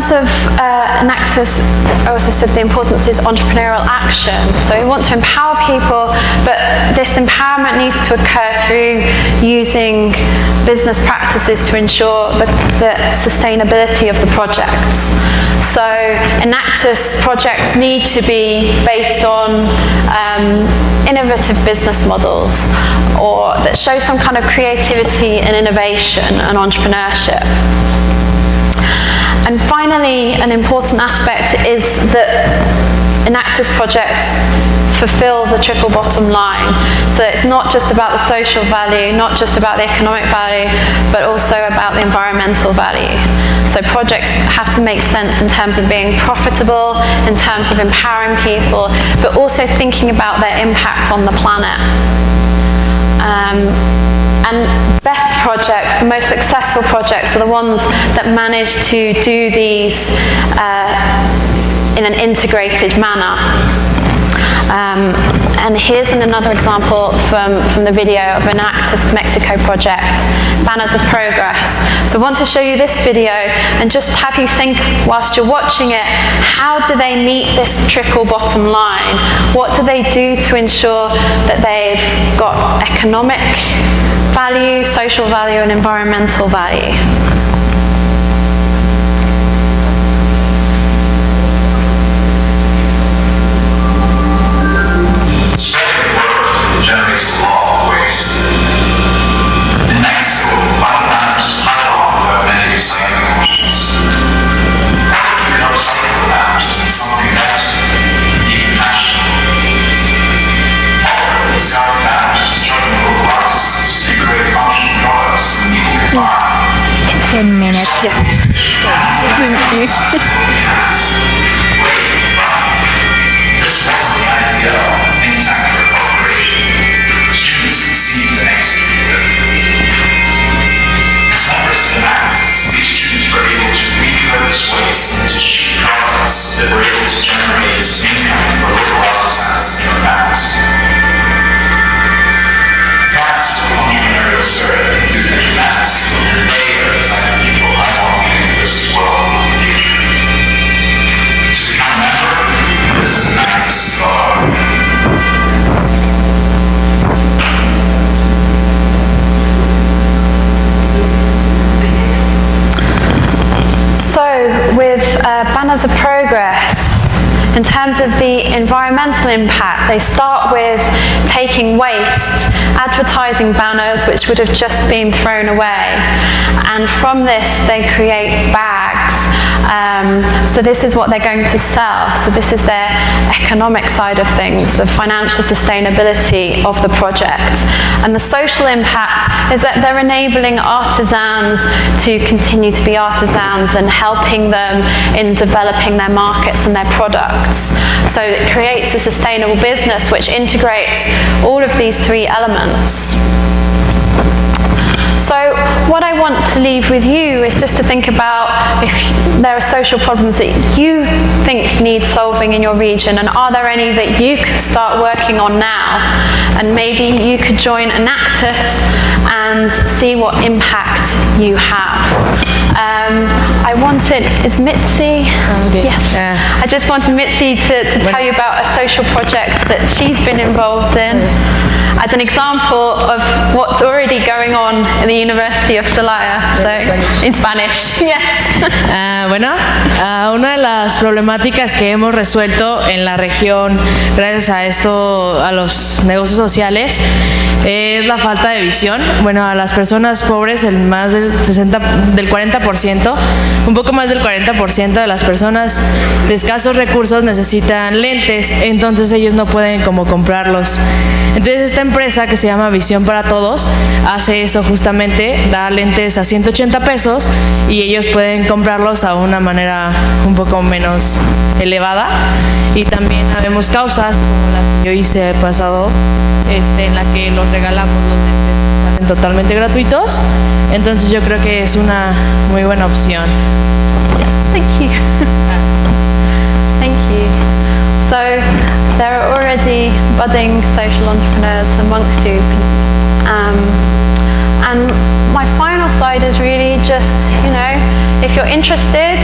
Speaker 2: terms of Enactus, I also said the importance is entrepreneurial action. So we want to empower people, but this empowerment needs to occur through using business practices to ensure the sustainability of the projects. So Enactus projects need to be based on innovative business models, or that show some kind of creativity and innovation and entrepreneurship. And finally, an important aspect is that Enactus projects fulfill the triple bottom line. So it's not just about the social value, not just about the economic value, but also about the environmental value. So projects have to make sense in terms of being profitable, in terms of empowering people, but also thinking about their impact on the planet. And best projects, the most successful projects, are the ones that manage to do these in an integrated manner. And here's another example from the video of an Enactus Mexico project, Banners of Progress. So I want to show you this video and just have you think whilst you're watching it, how do they meet this triple bottom line? What do they do to ensure that they've got economic value, social value, and environmental value?
Speaker 4: Generates a lot of waste. In Mexico, vinyl banners pile off without many recycling options. How can you upcycle banners into something better, even fashionable? Often, discard banners to struggling local artisans to create functional products that people can buy.
Speaker 5: 10 minutes.
Speaker 2: Yes.
Speaker 4: This wasn't the idea of a think tank or a corporation. Students conceived and executed it. As members of the Enactus, these students were able to repurpose waste into cheap products that were able to generate income for local artisans and their families. That's the entrepreneurial spirit of humanity, and they are the type of people I want to be in this world in the future. To become a member, visit Enactus.org.
Speaker 2: So with Banners of Progress, in terms of the environmental impact, they start with taking waste, advertising banners which would have just been thrown away, and from this they create bags. So this is what they're going to sell. So this is their economic side of things, the financial sustainability of the project. And the social impact is that they're enabling artisans to continue to be artisans and helping them in developing their markets and their products. So it creates a sustainable business which integrates all of these three elements. So what I want to leave with you is just to think about if there are social problems that you think need solving in your region, and are there any that you could start working on now, and maybe you could join Enactus and see what impact you have. I wanted, is Mitzi?
Speaker 1: Okay.
Speaker 2: Yes. I just wanted Mitzi to tell you about a social project that she's been involved in as an example of what's already going on in the University of Celaya. So, in Spanish. Yes.
Speaker 1: Bueno, una de las problemáticas que hemos resuelto en la región gracias a esto, a los negocios sociales, es la falta de visión. Bueno, a las personas pobres, el más del 40%, un poco más del 40% de las personas de escasos recursos necesitan lentes, entonces ellos no pueden como comprarlos. Entonces esta empresa que se llama Visión para Todos hace eso justamente, da lentes a 180 pesos y ellos pueden comprarlos a una manera un poco menos elevada. Y también habemos causas como la que yo hice pasado, en la que los regalamos, los lentes salen totalmente gratuitos, entonces yo creo que es una muy buena opción.
Speaker 2: Thank you. Thank you. So there are already budding social entrepreneurs amongst you. And my final slide is really just, if you're interested,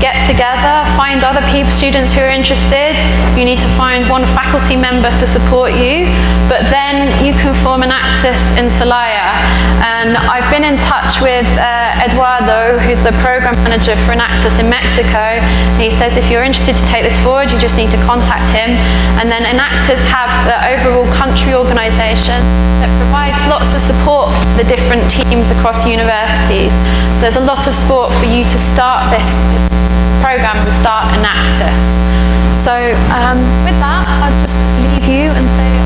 Speaker 2: get together, find other students who are interested. You need to find one faculty member to support you, but then you can form an Actus in Celaya. And I've been in touch with Eduardo, who's the program manager for an Actus in Mexico. And he says if you're interested to take this forward, you just need to contact him. And then Enactus have the overall country organisation that provides lots of support for the different teams across universities. So there's a lot of support for you to start this programme and start Enactus. So with that, I'll just leave you and say